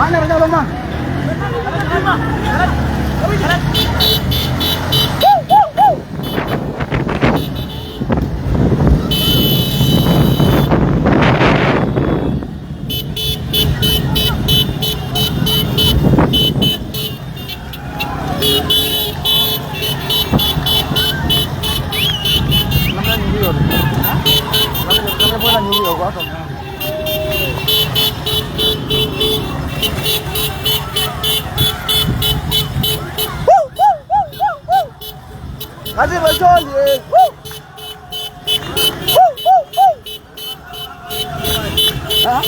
Mana rencana lomba? Kasih bocor ye. Hah?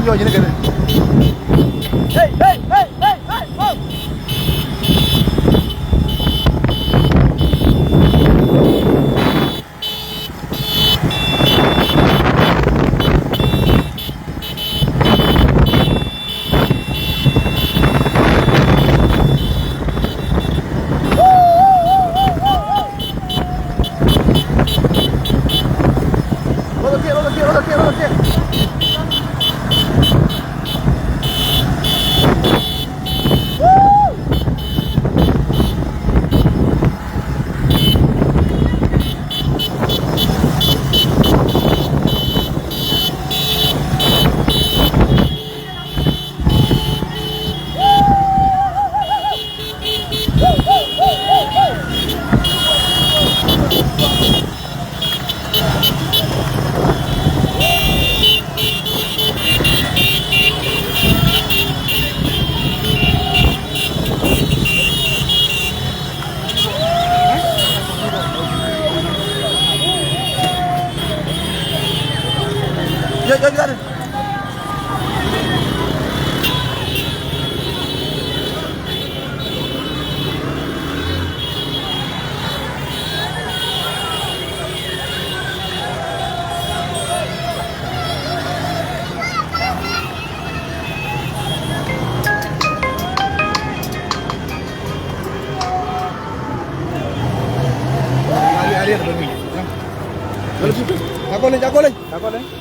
yo ni kene. Hey, hey, hey, hey, hey. Oh. Yo. Jago lagi.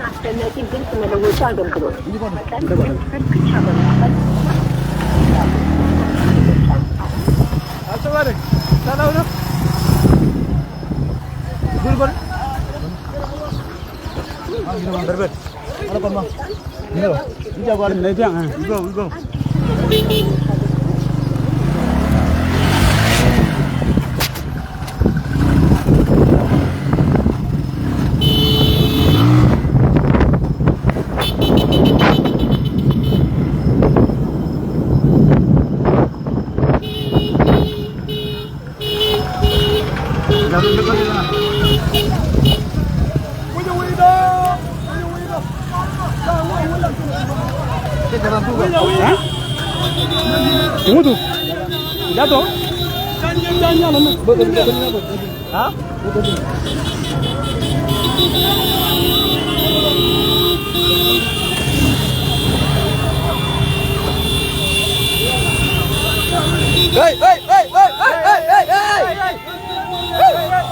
አስፈላጊ ግልጽ መለወጫ አገልግሎት አሰባሪ ሰላም ነው። ጉልበል በርበት አለቀማ ነው ይጃባል ነጃ ይጎ Tunggu tuh. Jatuh. Jangan betul. Hah?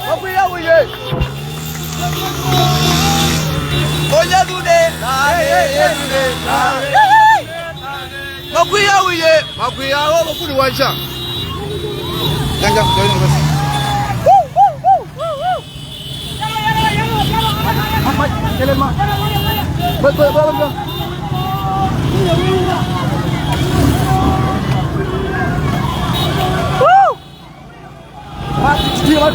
Apa yang awak? Oya dune. Makuya wiye, makuya o makuni wansha. Jangan bas. Ahmad, jalan mak. Betul. Dia.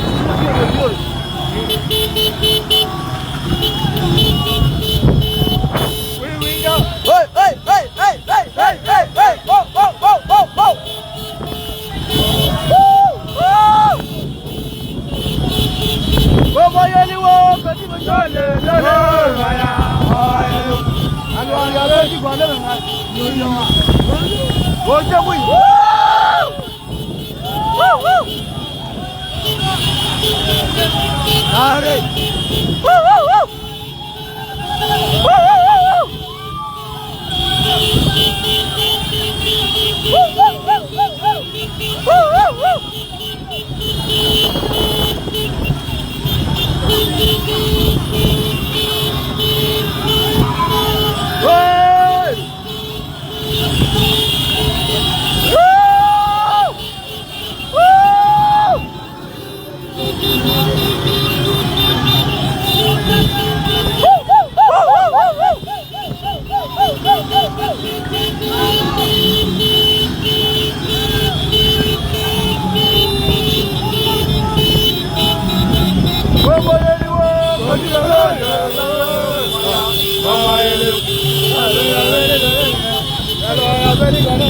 Vamos very good.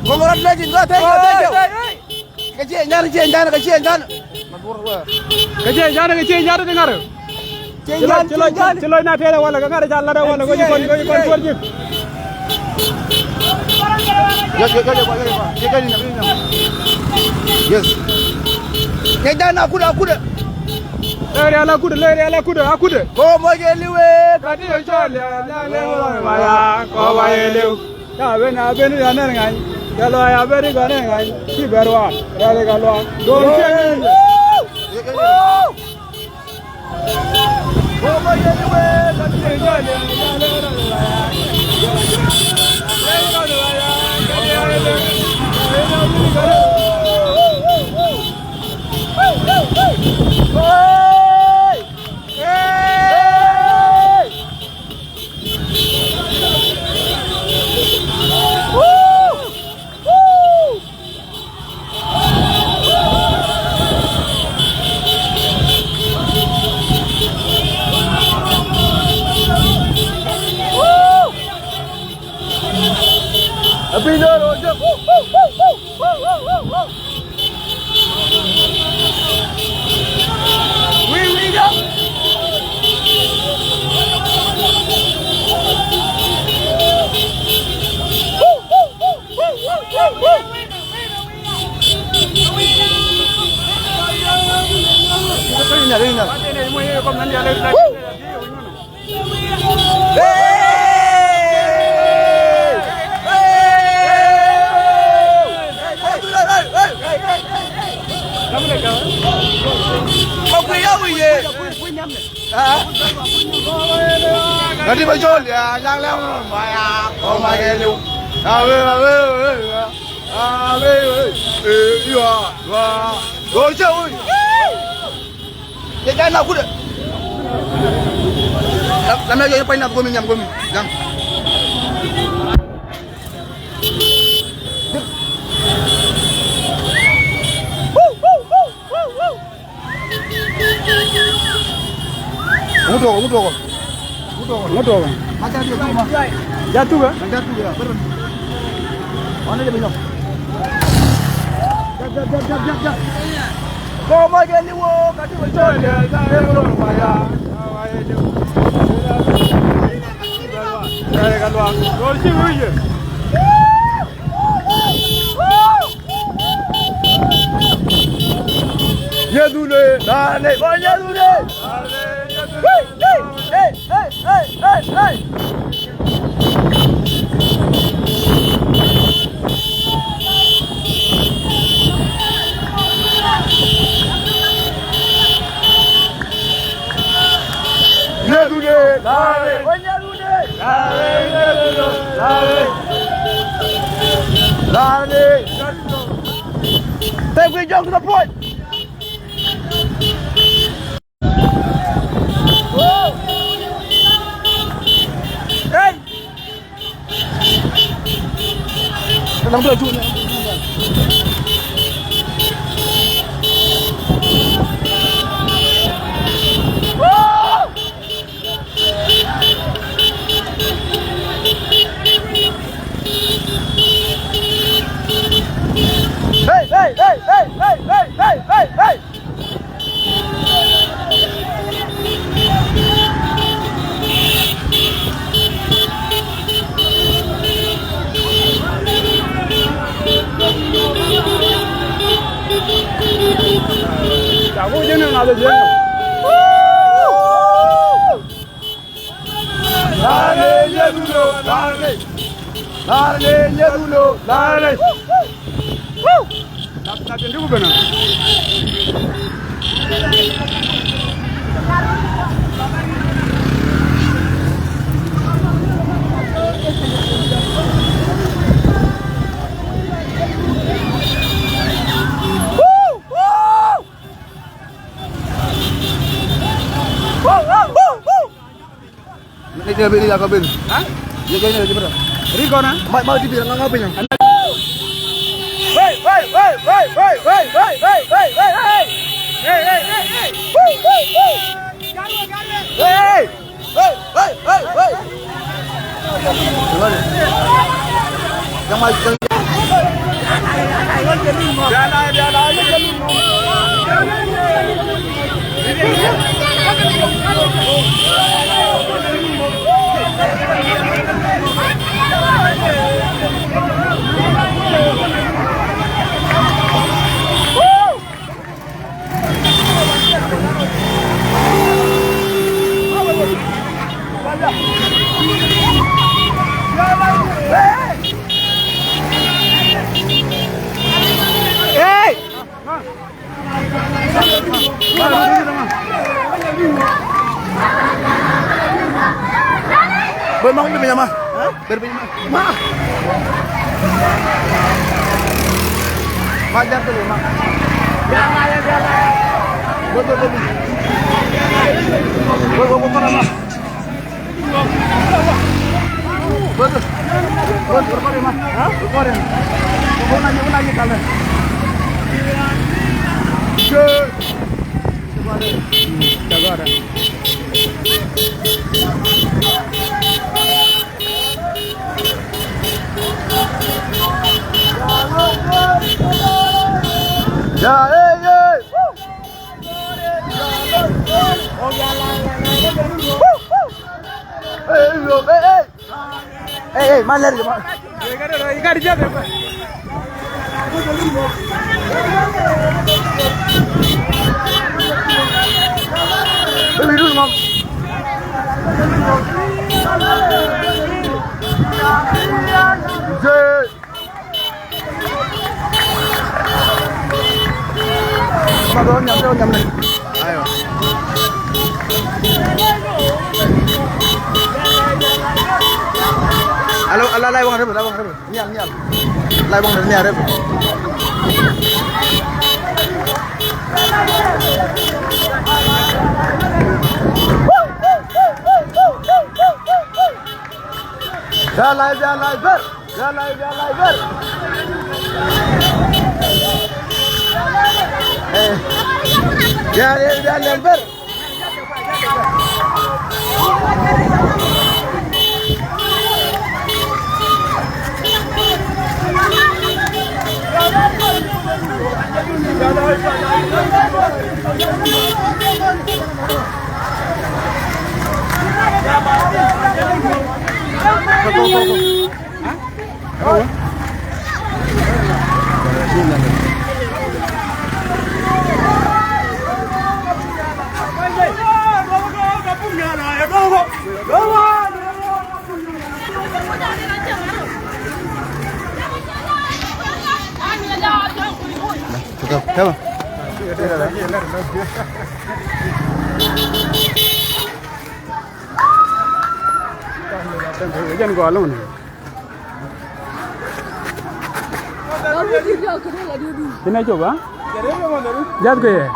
Congratulations, thank you. Kecil jangan. Dengar. Celoi na tele wala ka ngara jalla wala ko kon. Yes. Kedan aku dah. Lere ala kuda. Ko mo geliwe kadi chole le maya ko wa ele. Ya bena ya ngai. Kalau ya beri gane ngai. Ki berwa. Rale kalau. Don ke. Ko mo geliwe kadi chole Nanti bajol ya, jangan maya, oh my God, jangan aku deh. Lama aja paling aku minyak gomi, jangan. Mudah. Macam dia rumah. Jatuh kan? Jatuh ya, benar. Mana dia minum? Jat. Kau mau jadi wo, kaki bocor dia, saya belum bayar. Saya kan luang. Kau sini je. Ya dulu, dale, banyak dulu. Hey! Dale. Take we jump to the point. Hey. Tenang dulu Jun. Aku jenuh nggak ada jenuh. Lale jenuh, lale. Lale jenuh, lale. Nak dulu benar. Ini dia ngapin. Hah? Dia kayaknya lagi berapa? Riko na? Mau dia bilang ngapin yang. Hey, hey, hey, hey, hey, hey, hey, hey, hey, hey, hey. Hey, hey, hey, hey. Woo, woo, woo. Hey, hey, hey, hey, hey. Gimana? Yang mau Bermang dia punya mah? Berpunya mah? Wajar tuh mah. Jangan ya jangan. Betul. Betul mah. Betul. Berkoreng mah. Berkoreng. Bukan aja kalian. Agora. Ya, hey. Hey, mana lagi, Mak? Ikan jaga. Beli dulu, Mam. Nyam nih. Ayo. Halo, lai bang Arif. Nyam. Lai bang dari Arif. Jalai ber. Jalai ber. Tutup, coba. Jangan gua alun. Sini coba. Jat gue.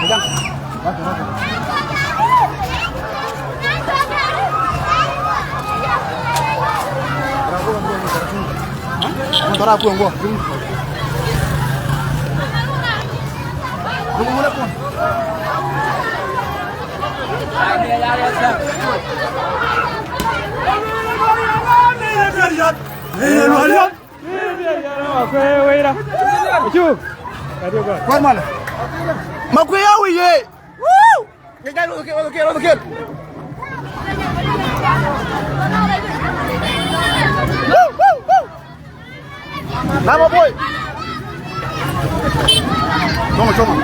Motor aku yang gua. Tunggu mulai pun. Kuat mana? Mau kue awi ye. Woo! Oke. Nama boy. Cuma.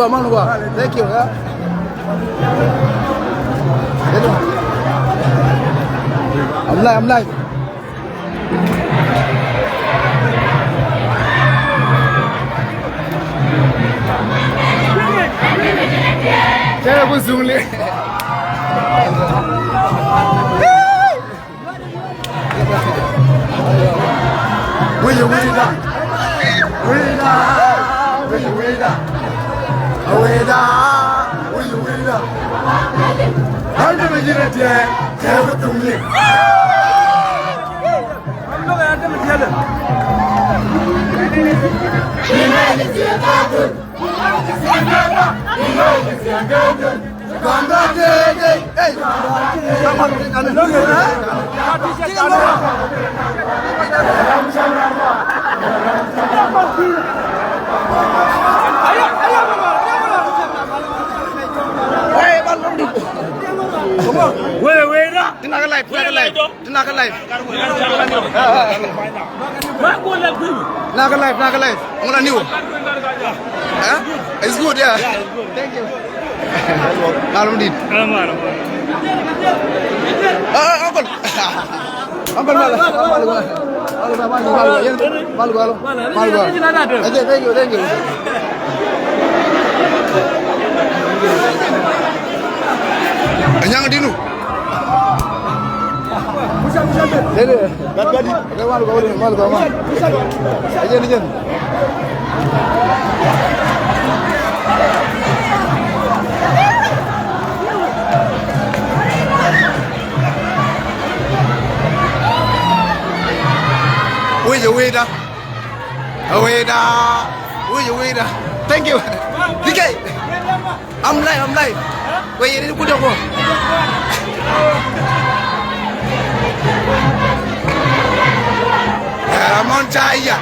Malu gua. Thank you ya. I'm live. Cara pun sulit. Naga live. Mula new. It's good, yeah. Thank you. Alhamdulillah. Uncle malu. Thank you. Yang dinu. Dede, gadi. Malu. Aja. Thank you. DK. I'm live. Wait, you need to put your phone. Beramontaya.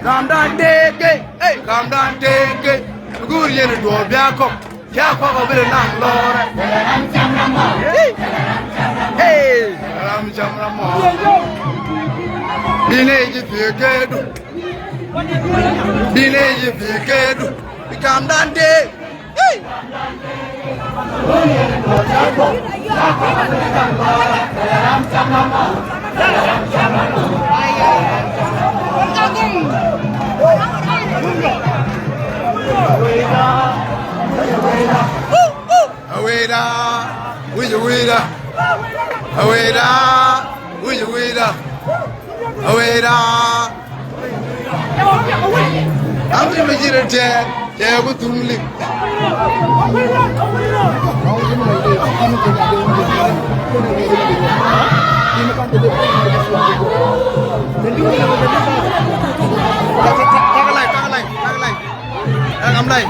Come down, take it. Hey, come down, take it. Good year to do a biako. Biako over the land, Lord. Hey, I'm Jamramo. Dinage if you get. Dinage if you get. Come down, take. Hey. I'm going to make it a jet. Yeah, we're doing it. I'm like,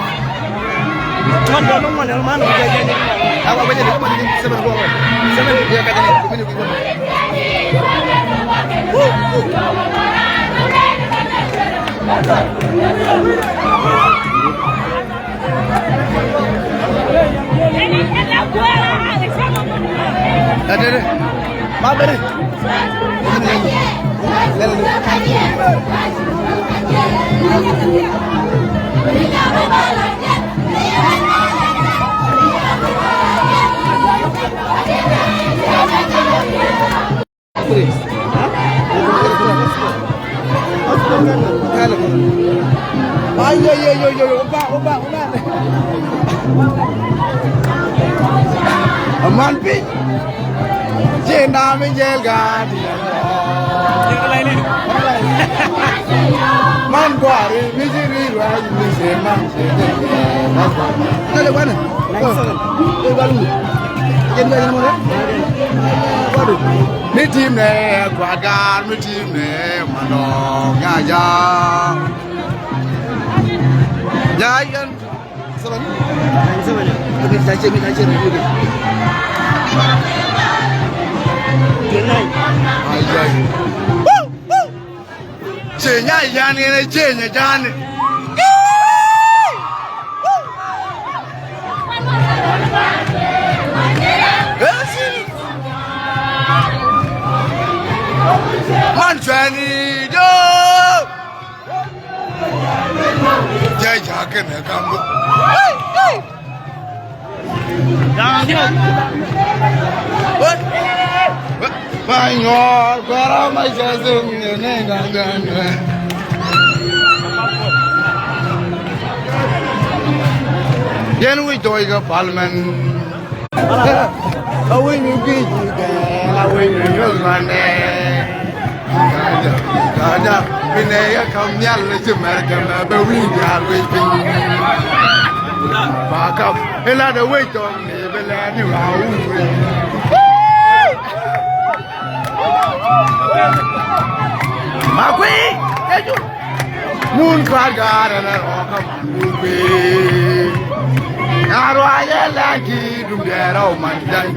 Aman pi, jena menjel gadi. Man kuari, misiri ruai misema. Kale mana? Baru. Jadi mana mana? Baru. Ni tim ne kuagar, ni tim ne manong ya. Jangan. Salam. Salam. Kami saja dulu. Cenya yani ne cenya jani. Man jani do. Jaya kena kamu. What? Banyor, para mais Jesus, nem ganhando. Yen we doiga palman. Away me biji, away me yozane. Kada, binaya kamnyal le America na be we are waiting. Back up, ela the wait on me, bela ni rawu. Makwi, eju. Moon kagara na roka makwi. Naro ayela ki dumdera o mandai.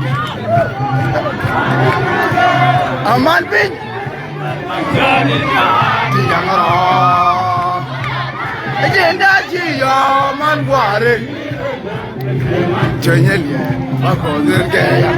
Aman pin. Ejenda ji yo man gware. Chenyeli bakozergeya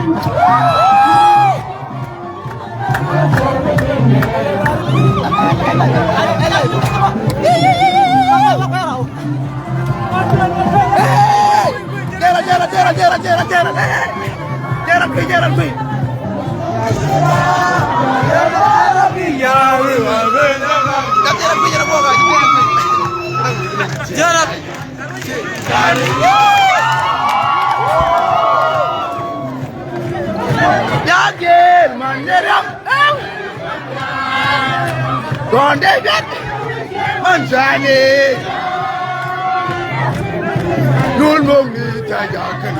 Don't David, Manjani, you'll move me, Tayakan.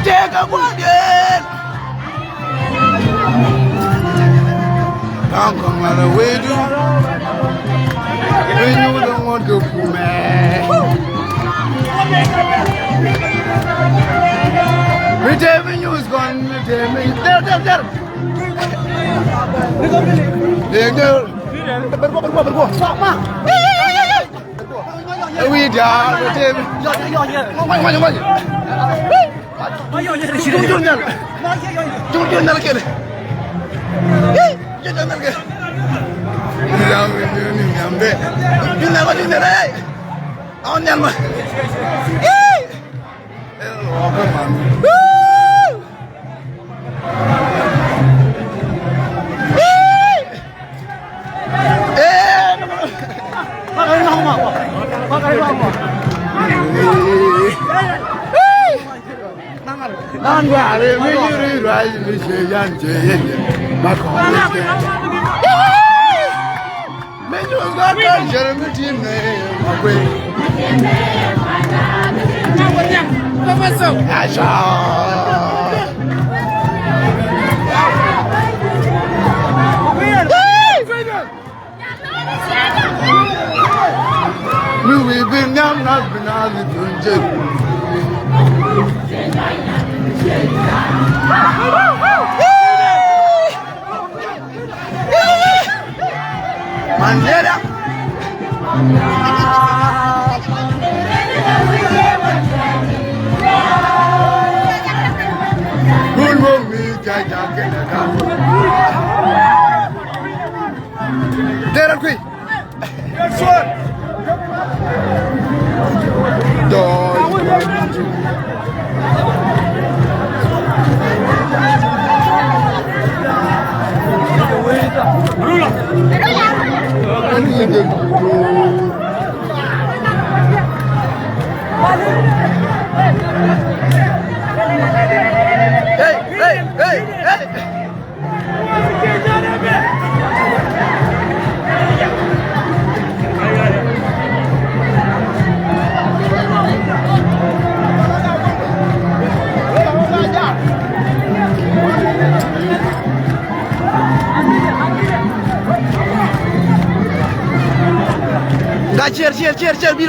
Take a wagon. Come on away, when you don't want to come back. When you was gone, there. Bergua. Sama.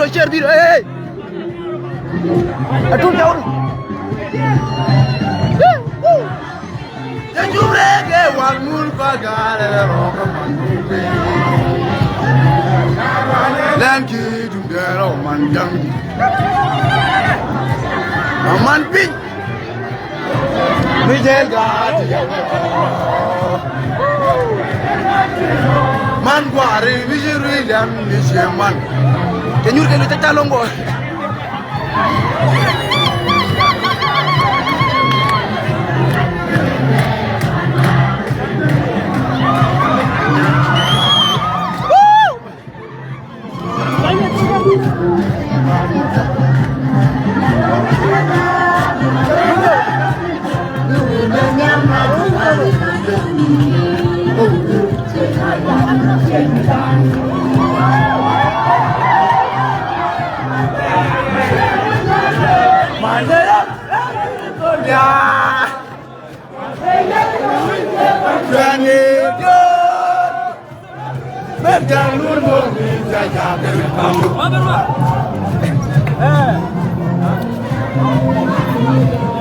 Cheer, biro, hey! Aduh, jauh. Jumrege walmul bagale rokamanduke. Lanki dungero mandang. Aman pin. Mijelga. Man gware vijiru ilam nisheman. Kenyur kelu tatalongo.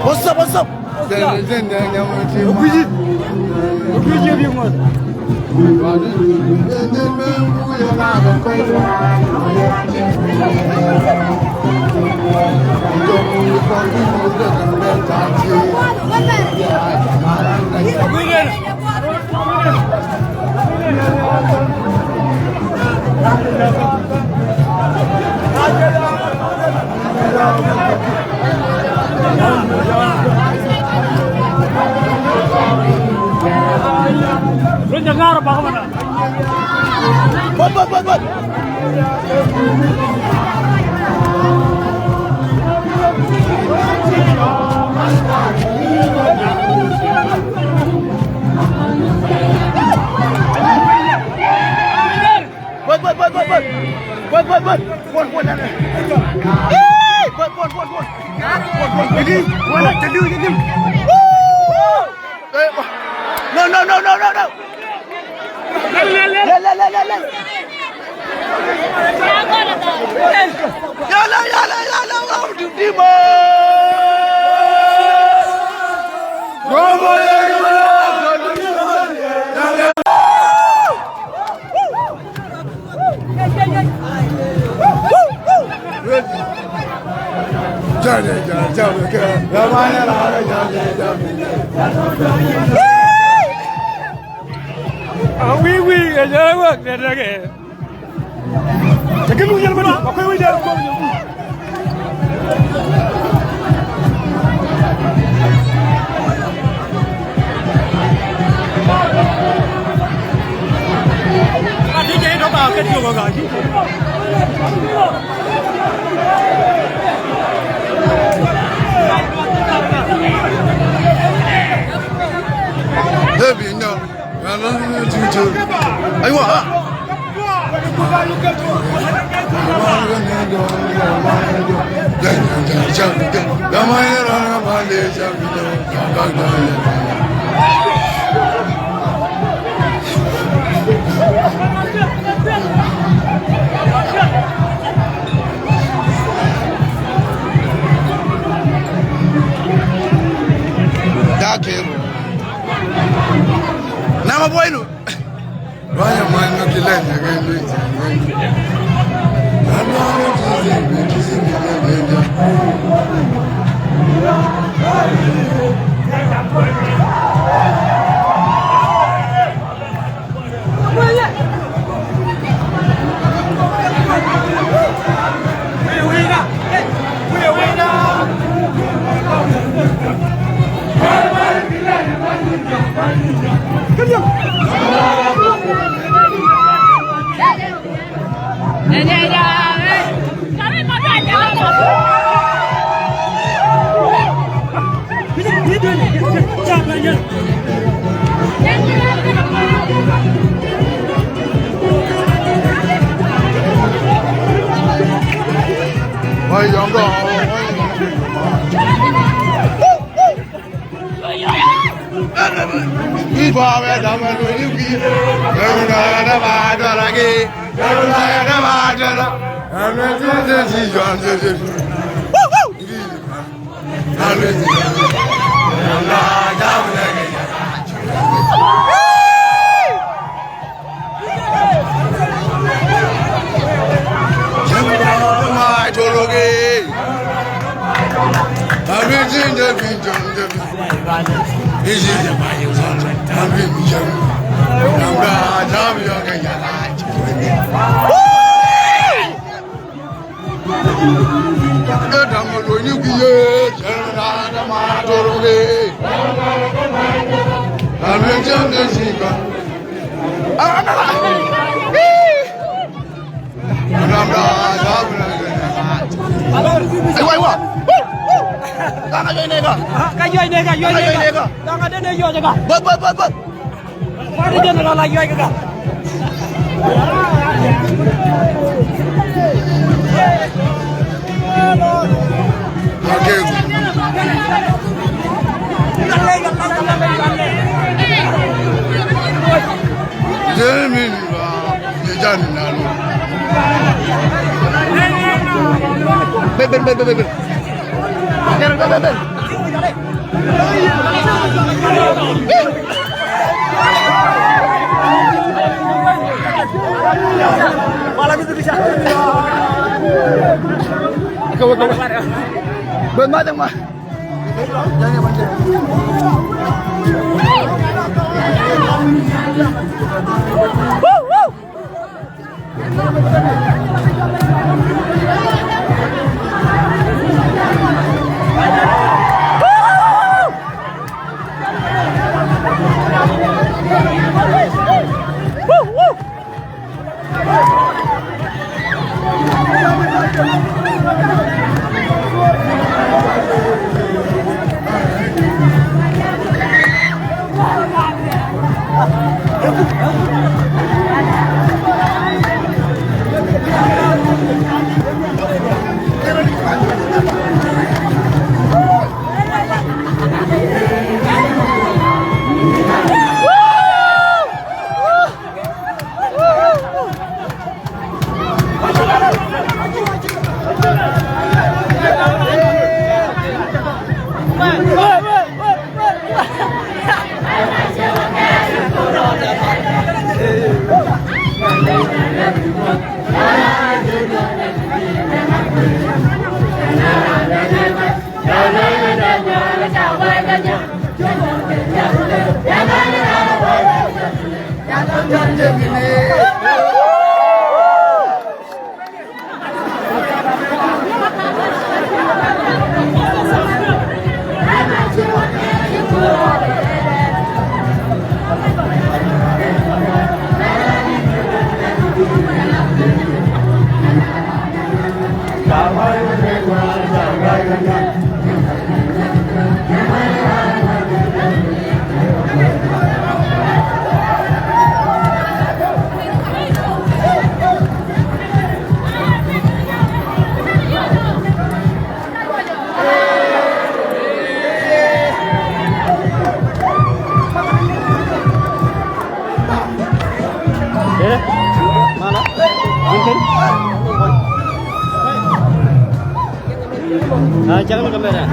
What's up? Jangan apa mana? Buat. Jadi, mana cedu. No. Oui, jangan lagi. Jangan lupa jangan lupa. Aku ini jangan lupa. Tadi jadi apa? Kerja apa lagi? Lebih nyok. Ayo ah. Nama boy lu. Vaya mano que le Bên má chẳng mà. Jangan kamera.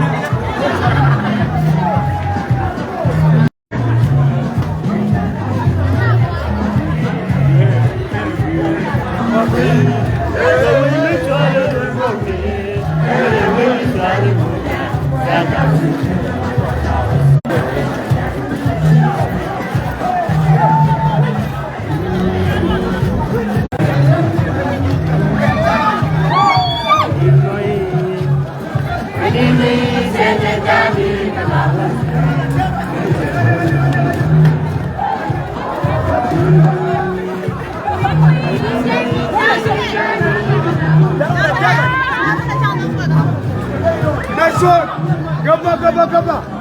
Gaba.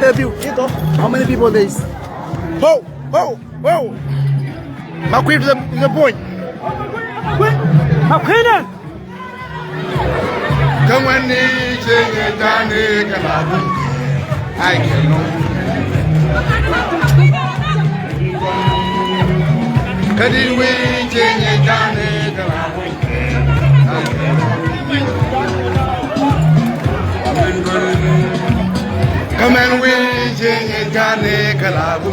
interview. How many people there is? Whoa, whoa, whoa. Makwin to the point. Makwin. Come on, I can know. Kadi we jenye jane kalabu. Come and we jenye jane kalabu.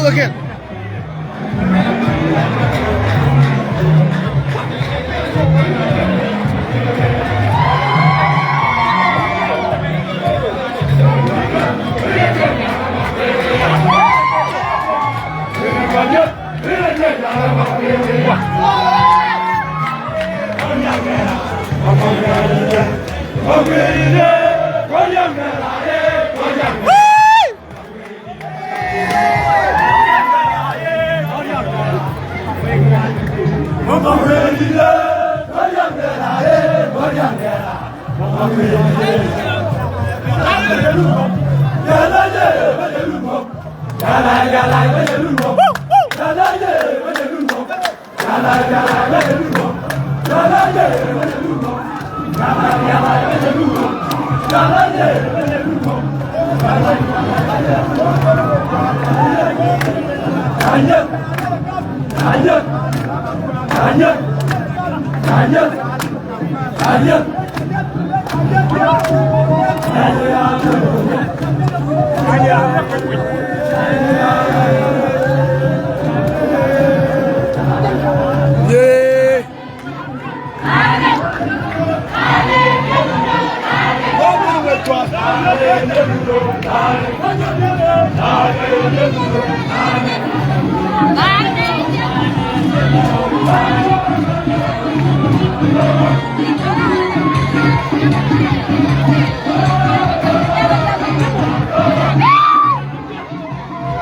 Other kid.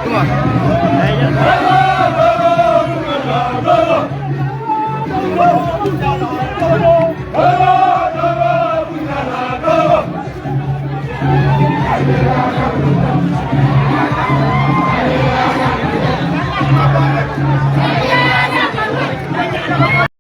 Come on.